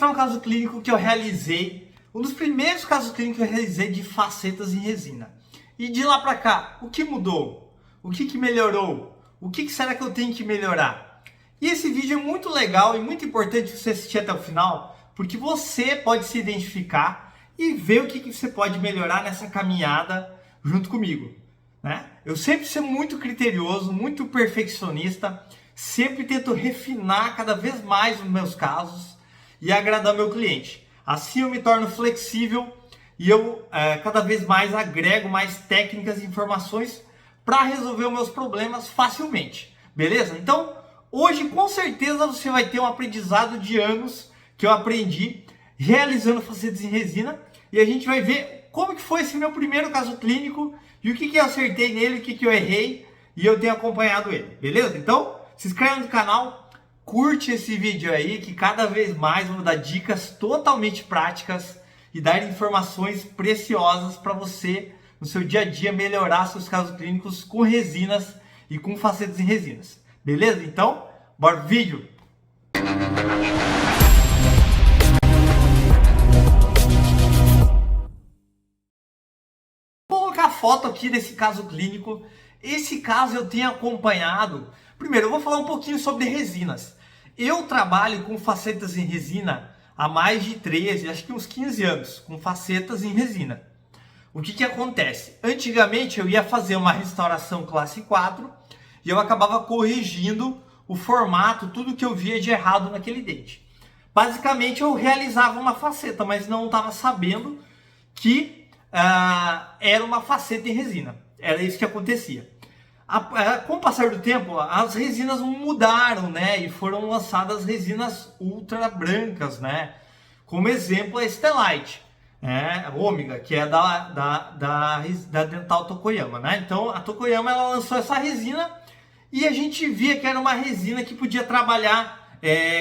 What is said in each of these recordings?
mostrar um caso clínico que eu realizei, um dos primeiros casos clínicos que eu realizei de facetas em resina. E de lá para cá, o que mudou? O que melhorou? O que será que eu tenho que melhorar? E esse vídeo é muito legal e muito importante você assistir até o final, porque você pode se identificar e ver o que você pode melhorar nessa caminhada junto comigo, né? Eu sempre sou muito criterioso, muito perfeccionista, sempre tento refinar cada vez mais os meus casos e agradar meu cliente. Assim eu me torno flexível e eu cada vez mais agrego mais técnicas e informações para resolver os meus problemas facilmente, beleza? Então, hoje com certeza você vai ter um aprendizado de anos que eu aprendi realizando facetas em resina e a gente vai ver como que foi esse meu primeiro caso clínico e o que eu acertei nele, o que eu errei e eu tenho acompanhado ele, beleza? Então, se inscreve no canal, curte esse vídeo aí que cada vez mais eu vou dar dicas totalmente práticas e dar informações preciosas para você no seu dia a dia melhorar seus casos clínicos com resinas e com facetas em resinas, beleza? Então, bora pro vídeo! Vou colocar a foto aqui desse caso clínico. Esse caso eu tenho acompanhado. Primeiro, eu vou falar um pouquinho sobre resinas. Eu trabalho com facetas em resina há mais de 13, acho que uns 15 anos, com facetas em resina. O que acontece? Antigamente eu ia fazer uma restauração classe 4 e eu acabava corrigindo o formato, tudo que eu via de errado naquele dente. Basicamente eu realizava uma faceta, mas não estava sabendo que era uma faceta em resina. Era isso que acontecia. Com o passar do tempo, as resinas mudaram, né? E foram lançadas resinas ultra brancas, né? Como exemplo, a Estelite, Ômega, que é da Dental Tokoyama, né? Então, a Tokoyama ela lançou essa resina e a gente via que era uma resina que podia trabalhar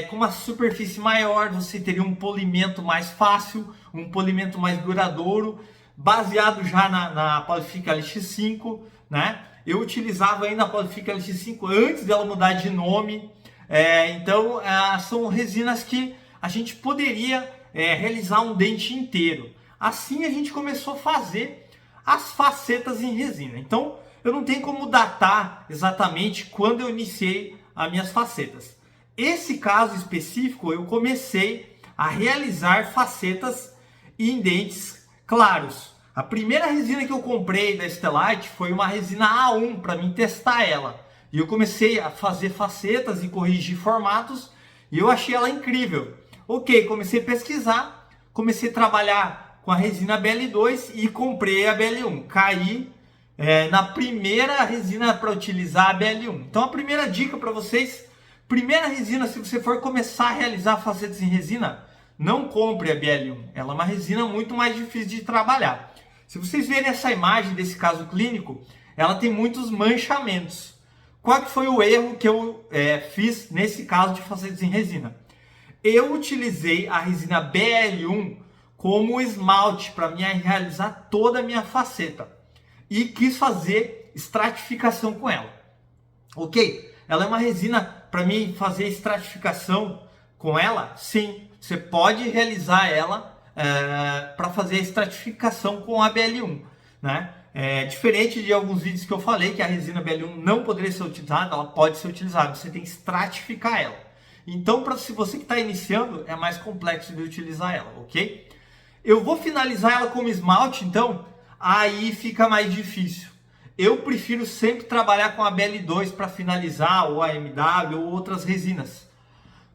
com uma superfície maior, você teria um polimento mais fácil, um polimento mais duradouro, baseado já na Polyfica LX5, né? Eu utilizava ainda a Polyfica LX5 antes dela mudar de nome. Então, são resinas que a gente poderia realizar um dente inteiro. Assim, a gente começou a fazer as facetas em resina. Então, eu não tenho como datar exatamente quando eu iniciei as minhas facetas. Esse caso específico, eu comecei a realizar facetas em dentes claros. A primeira resina que eu comprei da Estelite foi uma resina A1 para mim testar ela. E eu comecei a fazer facetas e corrigir formatos e eu achei ela incrível. Ok, comecei a pesquisar, comecei a trabalhar com a resina BL2 e comprei a BL1. Caí na primeira resina para utilizar a BL1. Então a primeira dica para vocês, primeira resina, se você for começar a realizar facetas em resina, não compre a BL1. Ela é uma resina muito mais difícil de trabalhar. Se vocês verem essa imagem desse caso clínico, ela tem muitos manchamentos. Qual que foi o erro que eu fiz nesse caso de facetas em resina? Eu utilizei a resina BL1 como esmalte para realizar toda a minha faceta. E quis fazer estratificação com ela. Ok? Ela é uma resina para mim fazer estratificação com ela? Sim, você pode realizar ela para fazer a estratificação com a BL1, né? Diferente de alguns vídeos que eu falei que a resina BL1 não poderia ser utilizada, ela pode ser utilizada, você tem que estratificar ela. Então, se você que está iniciando, é mais complexo de utilizar ela, ok? Eu vou finalizar ela como esmalte, então, aí fica mais difícil. Eu prefiro sempre trabalhar com a BL2 para finalizar, ou a MW, ou outras resinas.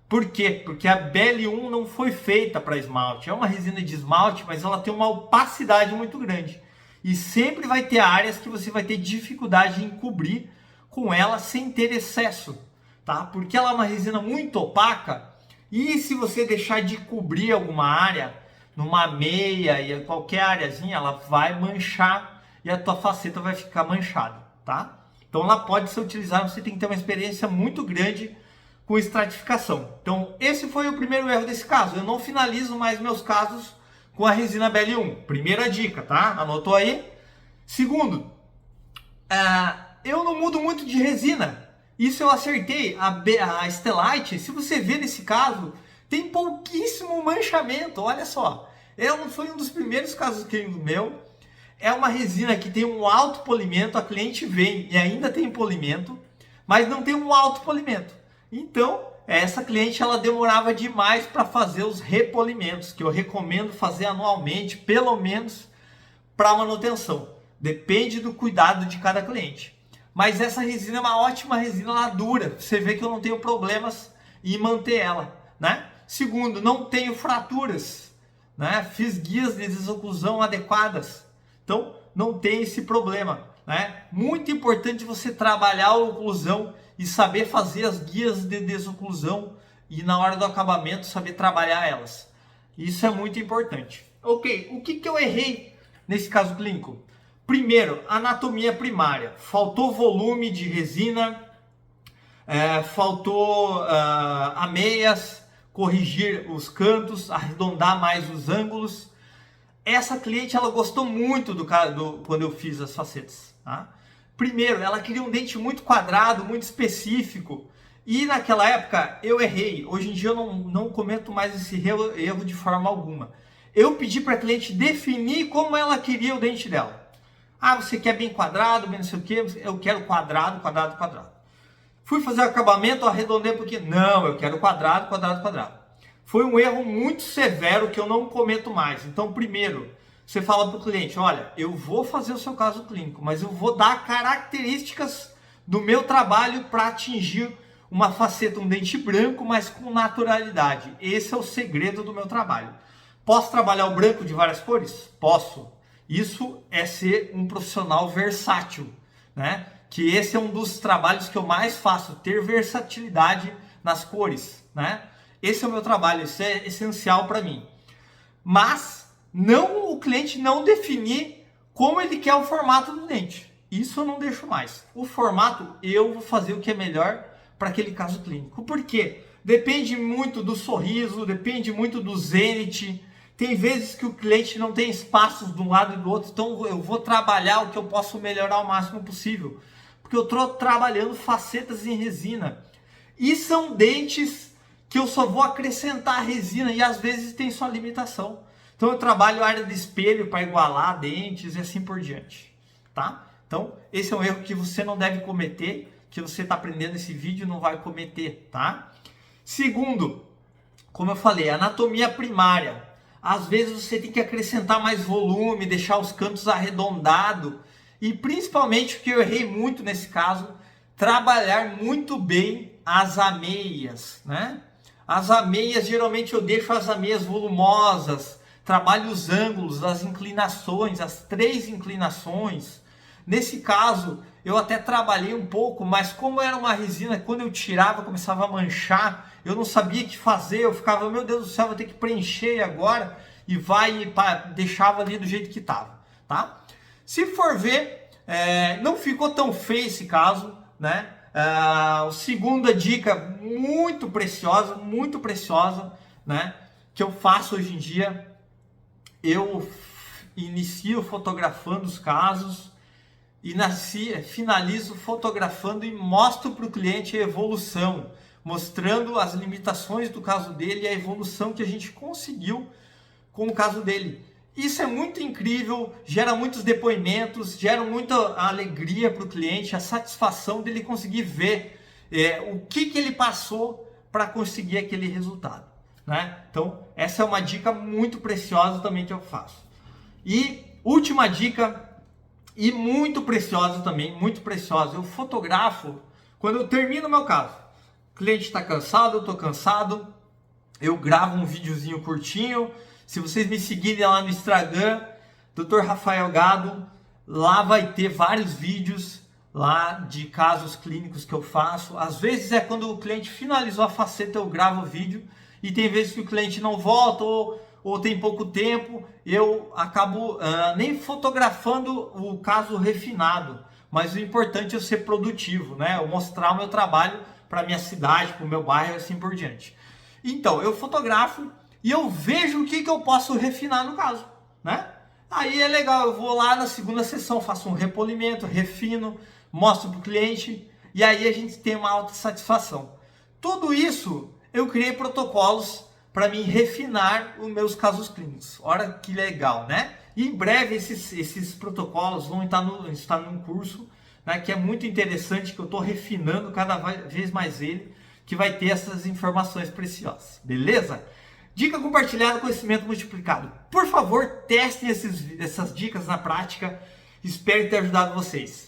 Por quê? Porque a BL1 não foi feita para esmalte. É uma resina de esmalte, mas ela tem uma opacidade muito grande. E sempre vai ter áreas que você vai ter dificuldade em cobrir com ela sem ter excesso, tá? Porque ela é uma resina muito opaca e se você deixar de cobrir alguma área, numa meia e qualquer areazinha, ela vai manchar e a tua faceta vai ficar manchada, tá? Então ela pode ser utilizada, você tem que ter uma experiência muito grande com estratificação. Então, esse foi o primeiro erro desse caso. Eu não finalizo mais meus casos com a resina BL1. Primeira dica, tá? Anotou aí? Segundo, eu não mudo muito de resina. Isso eu acertei. A Estelite, se você ver nesse caso, tem pouquíssimo manchamento, olha só. Foi um dos primeiros casos clínicos meu. É uma resina que tem um alto polimento, a cliente vem e ainda tem polimento, mas não tem um alto polimento. Então, essa cliente ela demorava demais para fazer os repolimentos, que eu recomendo fazer anualmente, pelo menos para manutenção. Depende do cuidado de cada cliente. Mas essa resina é uma ótima resina, ela dura. Você vê que eu não tenho problemas em manter ela, né? Segundo, não tenho fraturas, né? Fiz guias de desoclusão adequadas. Então, não tem esse problema, né? Muito importante você trabalhar a oclusão e saber fazer as guias de desoclusão e na hora do acabamento saber trabalhar elas. Isso é muito importante. Ok, o que eu errei nesse caso clínico? Primeiro, anatomia primária. Faltou volume de resina, faltou ameias, corrigir os cantos, arredondar mais os ângulos. Essa cliente ela gostou muito quando eu fiz as facetas. Tá? Primeiro, ela queria um dente muito quadrado, muito específico. E naquela época eu errei. Hoje em dia eu não cometo mais esse erro de forma alguma. Eu pedi para a cliente definir como ela queria o dente dela. Ah, você quer bem quadrado, bem não sei o que? Eu quero quadrado, quadrado, quadrado. Fui fazer o acabamento, arredondei porque não, eu quero quadrado, quadrado, quadrado. Foi um erro muito severo que eu não cometo mais. Então, primeiro, você fala para o cliente, olha, eu vou fazer o seu caso clínico, mas eu vou dar características do meu trabalho para atingir uma faceta, um dente branco, mas com naturalidade. Esse é o segredo do meu trabalho. Posso trabalhar o branco de várias cores? Posso. Isso é ser um profissional versátil, né? Que esse é um dos trabalhos que eu mais faço, ter versatilidade nas cores, né? Esse é o meu trabalho, isso é essencial para mim. Mas o cliente não definir como ele quer o formato do dente. Isso eu não deixo mais. O formato eu vou fazer o que é melhor para aquele caso clínico. Por quê? Depende muito do sorriso, depende muito do zênite. Tem vezes que o cliente não tem espaços de um lado e do outro, então eu vou trabalhar o que eu posso melhorar o máximo possível. Porque eu estou trabalhando facetas em resina. E são dentes que eu só vou acrescentar resina e às vezes tem sua limitação. Então eu trabalho área de espelho para igualar dentes e assim por diante, tá? Então esse é um erro que você não deve cometer, que você está aprendendo esse vídeo não vai cometer, tá? Segundo, como eu falei, anatomia primária. Às vezes você tem que acrescentar mais volume, deixar os cantos arredondados e principalmente o que eu errei muito nesse caso, trabalhar muito bem as ameias, né? As ameias, geralmente eu deixo as ameias volumosas, trabalho os ângulos, as inclinações, as 3 inclinações. Nesse caso, eu até trabalhei um pouco, mas como era uma resina, quando eu tirava, começava a manchar, eu não sabia o que fazer, eu ficava, meu Deus do céu, vou ter que preencher agora, e deixava ali do jeito que estava, tá? Se for ver, não ficou tão feio esse caso, né? A segunda dica muito preciosa, né, que eu faço hoje em dia, eu inicio fotografando os casos e finalizo fotografando e mostro para o cliente a evolução, mostrando as limitações do caso dele e a evolução que a gente conseguiu com o caso dele. Isso é muito incrível, gera muitos depoimentos, gera muita alegria para o cliente, a satisfação dele conseguir ver o que ele passou para conseguir aquele resultado, né? Então, essa é uma dica muito preciosa também que eu faço. E última dica, e muito preciosa também, muito preciosa, eu fotografo quando eu termino o meu caso. O cliente está cansado, eu estou cansado, eu gravo um videozinho curtinho. Se vocês me seguirem lá no Instagram, Dr. Rafael Gado, lá vai ter vários vídeos lá de casos clínicos que eu faço. Às vezes é quando o cliente finalizou a faceta, eu gravo o vídeo. E tem vezes que o cliente não volta ou tem pouco tempo, eu acabo nem fotografando o caso refinado. Mas o importante é eu ser produtivo, né? Eu mostrar o meu trabalho para a minha cidade, para o meu bairro e assim por diante. Então, eu fotografo e eu vejo o que eu posso refinar no caso, né? Aí é legal, eu vou lá na segunda sessão, faço um repolimento, refino, mostro para o cliente e aí a gente tem uma alta satisfação. Tudo isso eu criei protocolos para mim refinar os meus casos clínicos. Olha que legal, né? E em breve esses protocolos vão estar num curso, né, que é muito interessante, que eu estou refinando cada vez mais ele, que vai ter essas informações preciosas, beleza? Dica compartilhada, conhecimento multiplicado. Por favor, testem essas dicas na prática. Espero ter ajudado vocês.